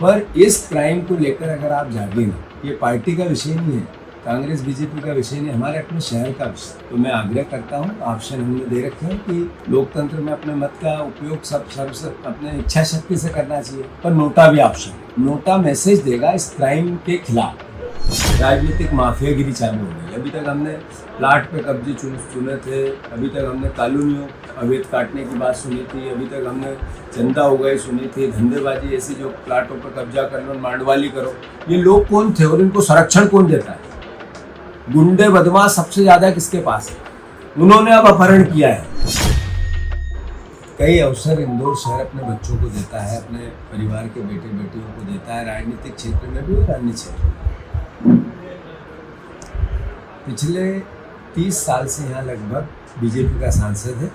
पर इस क्राइम को लेकर अगर आप जागे ना, ये पार्टी का विषय नहीं है, कांग्रेस बीजेपी का विषय नहीं, हमारे अपने शहर का विषय। तो मैं आग्रह करता हूँ, ऑप्शन हमने दे रखे हैं कि लोकतंत्र में अपने मत का उपयोग सब अपने इच्छा शक्ति से करना चाहिए, पर नोटा भी ऑप्शन। नोटा मैसेज देगा इस क्राइम के खिलाफ। राजनीतिक माफियागिरी चालू हो गई। अभी तक हमने प्लाट पे कब्जे सुने थे, अभी तक हमने कॉलोनियों अवैध काटने की बात सुनी थी, अभी तक हमने चंदा हो गए सुनी थी, धंधेबाजी ऐसी जो प्लाटों पर कब्जा कर लो, मांडवाली करो। ये लोग कौन थे और इनको संरक्षण कौन देता है? गुंडे बदमाश सबसे ज्यादा किसके पास है? उन्होंने अब अपहरण किया है। कई अवसर इंदौर शहर अपने बच्चों को देता है, अपने परिवार के बेटे बेटियों को देता है, राजनीतिक क्षेत्र में भी और अन्य क्षेत्र में। पिछले 30 साल से यहाँ लगभग बीजेपी का सांसद है।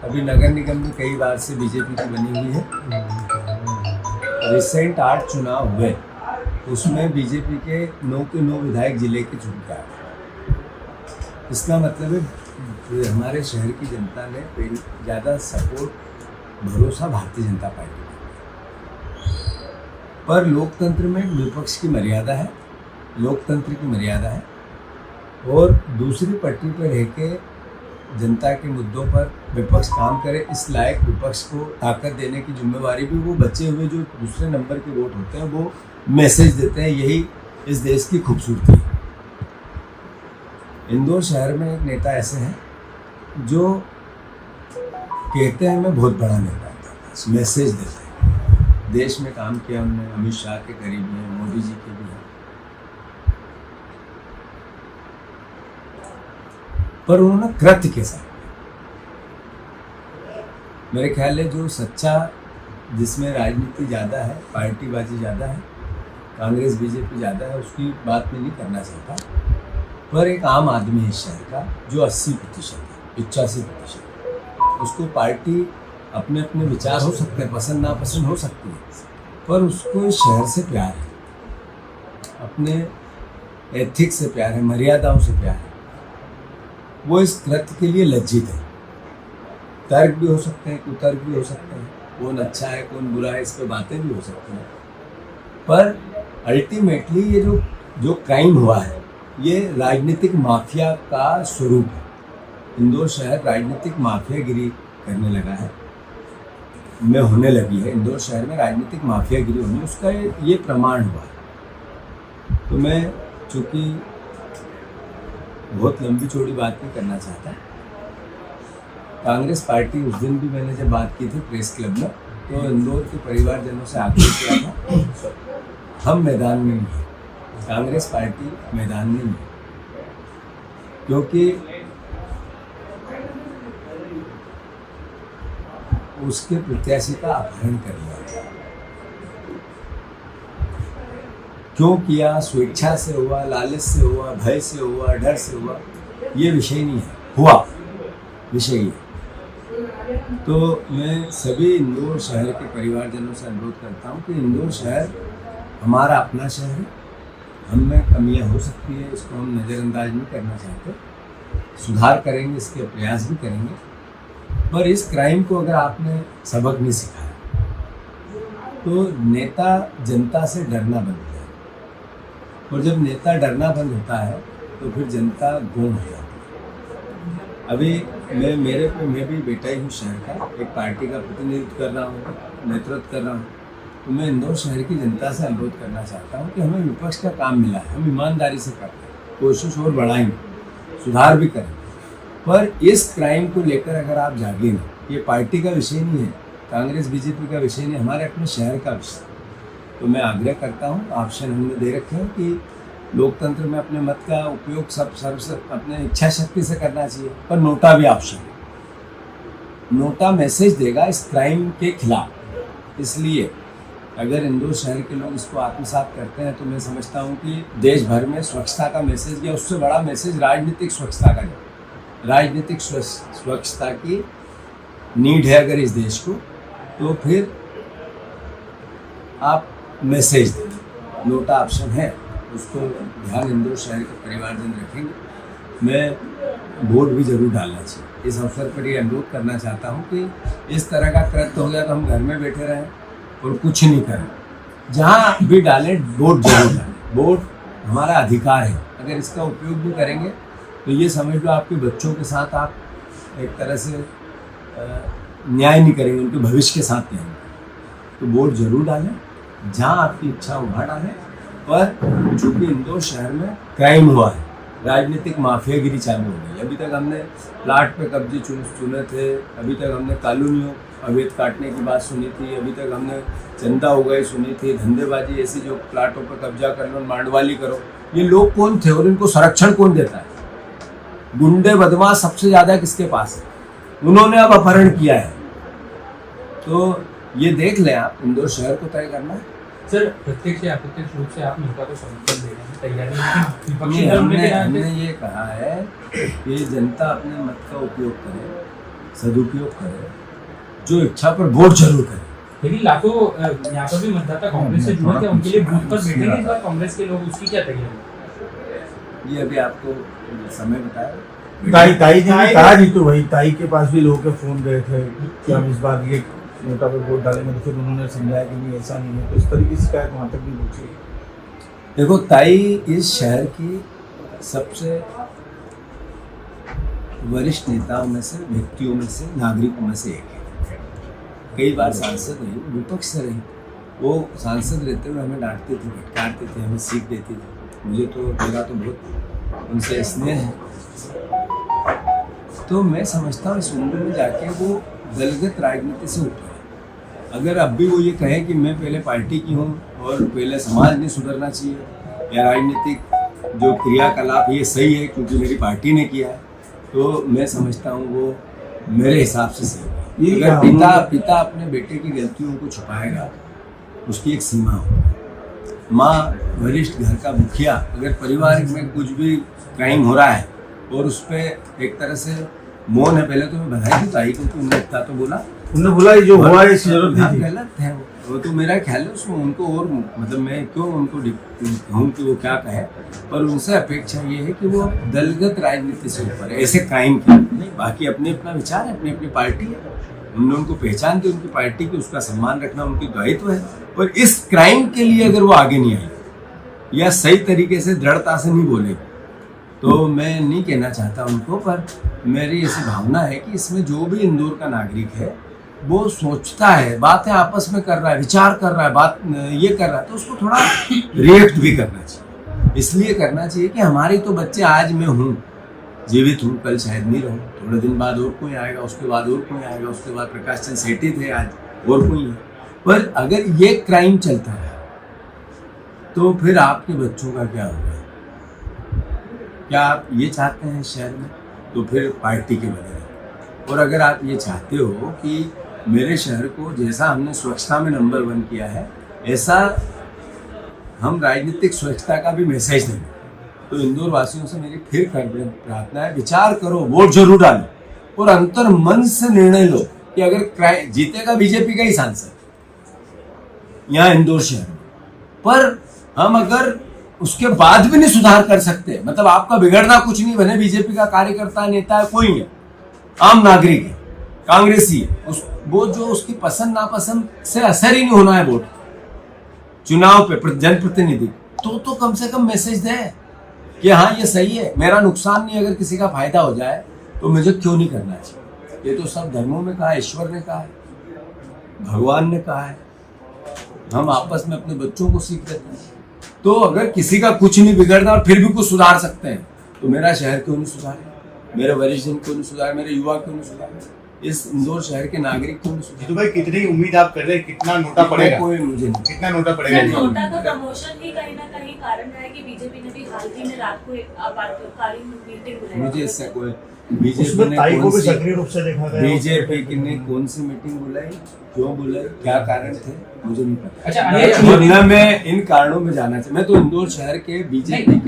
अभी नगर निगम में कई बार से बीजेपी की बनी हुई है। रिसेंट 8 चुनाव हुए, उसमें बीजेपी के 9 के 9 विधायक जिले के चुन के आए। इसका मतलब है हमारे शहर की जनता ने ज़्यादा सपोर्ट, भरोसा भारतीय जनता पार्टी पर। लोकतंत्र में विपक्ष की मर्यादा है, लोकतंत्र की मर्यादा है, और दूसरी पट्टी पर रह के जनता के मुद्दों पर विपक्ष काम करे, इस लायक विपक्ष को ताकत देने की जिम्मेवारी भी वो बचे हुए जो दूसरे नंबर के वोट होते हैं वो मैसेज देते हैं। यही इस देश की खूबसूरती है। इंदौर शहर में एक नेता ऐसे हैं जो कहते हैं मैं बहुत बड़ा नेता हूं, मैसेज देते हैं। देश में काम किया उन्होंने, अमित शाह के करीब हैं, मोदी जी के भी हैं, पर उन्होंने कृत्य के साथ, मेरे ख्याल है जो सच्चा, जिसमें राजनीति ज़्यादा है, पार्टीबाजी ज़्यादा है, कांग्रेस बीजेपी ज़्यादा है, उसकी बात मैं नहीं करना चाहता। पर एक आम आदमी है इस शहर का जो 80% है, 85%, उसको पार्टी अपने अपने विचार हो सकते हैं, पसंद नापसंद हो सकती है, पर उसको इस शहर से प्यार है, अपने एथिक्स से प्यार है, मर्यादाओं से प्यार है। वो इस कृत्य के लिए लज्जित है। तर्क भी हो सकते हैं, कुतर्क भी हो सकते हैं, कौन अच्छा है कौन बुरा है, इस पर बातें भी हो सकती हैं, पर अल्टीमेटली ये जो क्राइम हुआ है ये राजनीतिक माफिया का स्वरूप है। इंदौर शहर राजनीतिक माफियागिरी करने लगा है, में होने लगी है। इंदौर शहर में राजनीतिक माफियागिरी होनी, उसका ये प्रमाण हुआ है। तो मैं चूँकि बहुत लंबी चौड़ी बात नहीं करना चाहता, कांग्रेस पार्टी, उस दिन भी मैंने जब बात की थी प्रेस क्लब में, तो इंदौर के परिवारजनों से आग्रह किया था, हम मैदान में नहीं हैं, कांग्रेस पार्टी मैदान में नहीं, क्योंकि उसके प्रत्याशी का अपहरण कर लिया। क्यों किया? स्वेच्छा से हुआ, लालच से हुआ, भय से हुआ, डर से हुआ, ये विषय नहीं है, हुआ विषय है। तो मैं सभी इंदौर शहर के परिवारजनों से अनुरोध करता हूँ कि इंदौर शहर हमारा अपना शहर है, हम में कमियाँ हो सकती है, इसको हम नज़रअंदाज नहीं करना चाहते, सुधार करेंगे, इसके प्रयास भी करेंगे। पर इस क्राइम को अगर आपने सबक नहीं सिखाया तो नेता जनता से डरना बंद है, और जब नेता डरना बंद होता है तो फिर जनता गौण हो जाती है। अभी मैं भी बेटा ही हूँ शहर का, एक पार्टी का प्रतिनिधित्व कर रहा हूँ, नेतृत्व कर रहा हूँ। तो मैं इंदौर शहर की जनता से अनुरोध करना चाहता हूँ कि हमें विपक्ष का काम मिला है, हम ईमानदारी से करते हैं, कोशिश और बढ़ाएंगे, सुधार भी करेंगे, पर इस क्राइम को लेकर अगर आप जागे ना, ये पार्टी का विषय नहीं है, कांग्रेस बीजेपी का विषय नहीं, हमारे अपने शहर का विषय। तो मैं आग्रह करता हूँ, ऑप्शन हमने दे रखे हैं कि लोकतंत्र में अपने मत का उपयोग सब अपने इच्छा शक्ति से करना चाहिए, पर नोटा भी ऑप्शन है। नोटा मैसेज देगा इस क्राइम के खिलाफ। इसलिए अगर इंदौर शहर के लोग इसको आत्मसात करते हैं तो मैं समझता हूँ कि देश भर में स्वच्छता का मैसेज या उससे बड़ा मैसेज राजनीतिक स्वच्छता का है। राजनीतिक स्वच्छता की नीड है अगर इस देश को, तो फिर आप मैसेज दें, नोटा ऑप्शन है, उसको ध्यान इंदौर शहर के परिवारजन रखेंगे। मैं वोट भी जरूर डालना चाहिए। इस अवसर पर ये अनुरोध करना चाहता हूँ कि इस तरह का कृत्य हो गया तो हम घर में बैठे रहें, और कुछ नहीं करें। जहाँ भी डालें वोट जरूर डालें, वोट हमारा अधिकार है। अगर इसका उपयोग भी करेंगे तो ये समझ लो आपके बच्चों के साथ आप एक तरह से न्याय नहीं करेंगे, उनके भविष्य के साथ न्याय करेंगे। तो वोट जरूर डालें, जहाँ आपकी इच्छा हो वहाँ डालें। पर चूँकि इंदौर शहर में क्राइम हुआ है, राजनीतिक माफियागिरी चालू हो गई। अभी तक हमने प्लाट पे कब्जे सुने थे, अभी तक हमने कॉलोनियों अवैध काटने की बात सुनी थी, अभी तक हमने चंदा हो गए सुनी थी, धंधेबाजी ऐसी जो प्लाटों पर कब्जा कर लो, मांडवाली करो। ये लोग कौन थे और इनको संरक्षण कौन देता है? गुंडे बदमाश सबसे ज़्यादा किसके पास है? उन्होंने अब अपहरण किया है। तो ये देख लें आप, इंदौर शहर को तय करना है। सर, प्रत्यक्ष या अप्रत्यक्ष रूप से आप नेता को समर्थन दे रहे हैं, तैयारी हमने ये कहा है कि जनता अपने मत का उपयोग करे, सदुपयोग करे, जो इच्छा पर वोट जरूर करे। लेकिन लाखों यहाँ पर भी मतदाता कांग्रेस से जुड़े थे, उनके लिए बूथ पर बैठेंगे इस बार कांग्रेस के लोग, उसकी क्या तैयारी? ये अभी आपको समय बताया। ताई ने भी कहा जी, तो वही ताई के पास भी लोगों के फोन गए थे कि हम इस बार ये नोटा पे वोट डालेंगे, तो फिर उन्होंने समझाया कि नहीं ऐसा नहीं है। तो इस तरह की शिकायत वहाँ तक भी पहुँची। देखो, ताई इस शहर की सबसे वरिष्ठ नेताओं में से, व्यक्तियों में से, नागरिकों में से एक है। कई बार सांसद रही, विपक्ष से रही। वो सांसद रहते हुए हमें डांटते थे, फटकारते थे, हमें सीख देती थी। मुझे तो मेरा तो बहुत उनसे स्नेह है। तो मैं समझता हूँ इस उम्र में जाके वो दलगत राजनीति से उठे। अगर अब भी वो ये कहें कि मैं पहले पार्टी की हूँ और पहले समाज नहीं सुधरना चाहिए, या राजनीतिक जो क्रियाकलाप ये सही है क्योंकि मेरी पार्टी ने किया है, तो मैं समझता हूँ वो मेरे हिसाब से सही है। अगर पिता अपने बेटे की गलतियों को छुपाएगा, उसकी एक सीमा हो। माँ, वरिष्ठ घर का मुखिया, अगर परिवार में कुछ भी क्राइम हो रहा है और उस पर एक तरह से मौन है, पहले तो मैं बधाई दी ताई को, उन्होंने इतना तो बोला, उन्होंने बोला जो हुआ है इसकी जरूरत नहीं थी। गलत है वो तो मेरा ख्याल है। उसमें उनको और मतलब मैं क्यों उनको कहूँ कि वो क्या कहे, पर उनसे अपेक्षा ये है कि वो दलगत राजनीति से ऊपर है, ऐसे क्राइम की नहीं। बाकी अपने अपना विचार है, अपनी अपनी पार्टी है, उन्होंने उनको पहचान दी, उनकी पार्टी की, उसका सम्मान रखना उनकी दायित्व है। और इस क्राइम के लिए अगर वो आगे नहीं आई या सही तरीके से दृढ़ता से नहीं बोले, तो मैं नहीं कहना चाहता उनको, पर मेरी ऐसी भावना है कि इसमें जो भी इंदौर का नागरिक है वो सोचता है, बातें आपस में कर रहा है, विचार कर रहा है, बात ये कर रहा है, तो उसको थोड़ा रिएक्ट भी करना चाहिए। इसलिए करना चाहिए कि हमारी तो बच्चे, आज मैं हूँ, जीवित हूँ, कल शायद नहीं रहूँ, थोड़े दिन बाद और कोई आएगा, उसके बाद और कोई आएगा, उसके बाद प्रकाश चंद्र सेठी थे, आज और कोई है। पर अगर ये क्राइम चलता है तो फिर आपके बच्चों का क्या होगा? क्या आप ये चाहते हैं शहर में? तो फिर पार्टी के बने रहें। और अगर आप ये चाहते हो कि मेरे शहर को जैसा हमने स्वच्छता में नंबर 1 किया है, ऐसा हम राजनीतिक स्वच्छता का भी मैसेज देंगे, तो इंदौर वासियों से मेरी फिर प्रार्थना है, विचार करो, वोट जरूर डालो और अंतर मन से निर्णय लो कि अगर जीतेगा बीजेपी का ही सांसद यहाँ इंदौर शहर में, पर हम अगर उसके बाद भी नहीं सुधार कर सकते, मतलब आपका बिगड़ना कुछ नहीं, बने बीजेपी का कार्यकर्ता, नेता है, कोई है, आम नागरिक है, कांग्रेसी है, वो जो उसकी पसंद नापसंद से असर ही नहीं होना है वोट चुनाव पे, जनप्रतिनिधि, तो कम से कम मैसेज दे कि हाँ ये सही है, मेरा नुकसान नहीं, अगर किसी का फायदा हो जाए तो मुझे क्यों नहीं करना चाहिए। ये तो सब धर्मों में कहा है, ईश्वर ने कहा है, भगवान ने कहा है, हम आपस में अपने बच्चों को सीख देते हैं। तो अगर किसी का कुछ नहीं बिगड़ना और फिर भी कुछ सुधार सकते हैं, तो मेरा शहर क्यों नहीं सुधारे, मेरे वरिष्ठ जन क्यों नहीं सुधारे, मेरे युवा क्यों नहीं सुधारे, इस इंदौर शहर के नागरिक क्यों नहीं सुधारे। तो भाई कितनी उम्मीद आप कर रहे हैं, कितना नोटा पड़ेगा? कोई मुझे नहीं, कितना नोटा पड़ेगा? नोटा का प्रमोशन ही कहीं ना कहीं कारण है कि बीजेपी ने भी हाल ही में रात को एक आपातकालीन मीटिंग बुलाई। मुझे इससे कोई बीजेपी ने कौन सी मीटिंग बुलाई, क्यों बुलाई, क्या कारण थे, मुझे नहीं पता। अच्छा, मैं इन कारणों में जाना चाहिए। मैं तो इंदौर शहर के बीजेपी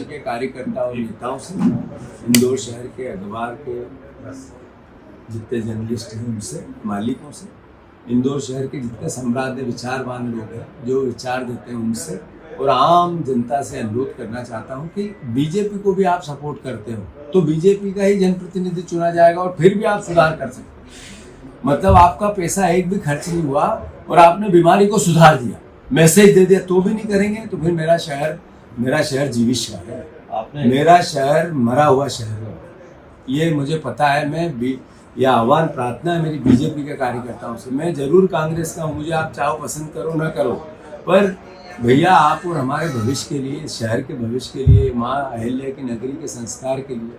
के कार्यकर्ता और नेताओं से, इंदौर शहर के अखबार के जितने जर्नलिस्ट हैं उनसे, मालिकों से, इंदौर शहर के जितने सम्राट विचारवान लोग हैं जो विचार देते हैं उनसे, और आम जनता से अनुरोध करना चाहता हूं कि बीजेपी को भी आप सपोर्ट करते हो तो बीजेपी का ही जनप्रतिनिधि चुना जाएगा और फिर भी आप सुधार कर सकते हो। मतलब आपका पैसा एक भी खर्च नहीं हुआ और आपने बीमारी को सुधार दिया, मैसेज दे दिया, तो भी नहीं करेंगे तो फिर मेरा शहर जीवित शहर है, मेरा शहर मरा हुआ शहर है। ये मुझे पता है। यह आह्वान प्रार्थना है मेरी बीजेपी के कार्यकर्ताओं से। मैं जरूर कांग्रेस का हूँ, मुझे आप चाहो पसंद करो ना करो, पर भैया आप और हमारे भविष्य के लिए, शहर के भविष्य के लिए, माँ अहिल्या की नगरी के संस्कार के लिए,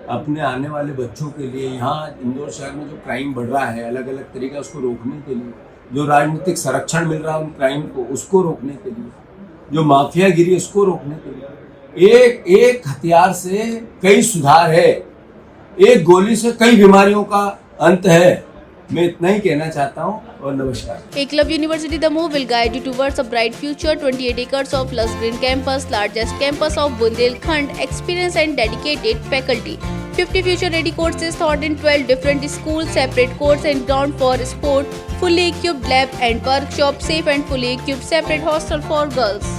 अपने आने वाले बच्चों के लिए, यहाँ इंदौर शहर में जो क्राइम बढ़ रहा है अलग अलग तरीका, उसको रोकने के लिए, जो राजनीतिक संरक्षण मिल रहा है उन क्राइम को, उसको रोकने के लिए, जो माफियागिरी उसको रोकने के लिए, एक हथियार से कई सुधार है, एक गोली से कई बीमारियों का अंत है। मैं इतना ही कहना चाहता हूँ और नमस्कार। Eklavya University Damoh will guide you towards a bright future. 28 acres of lush green campus, largest campus of Bundelkhand, experienced and dedicated faculty. 50 future-ready courses taught in 12 different schools, separate courts and ground for sport, fully equipped lab and workshop, safe and fully equipped separate hostel for girls.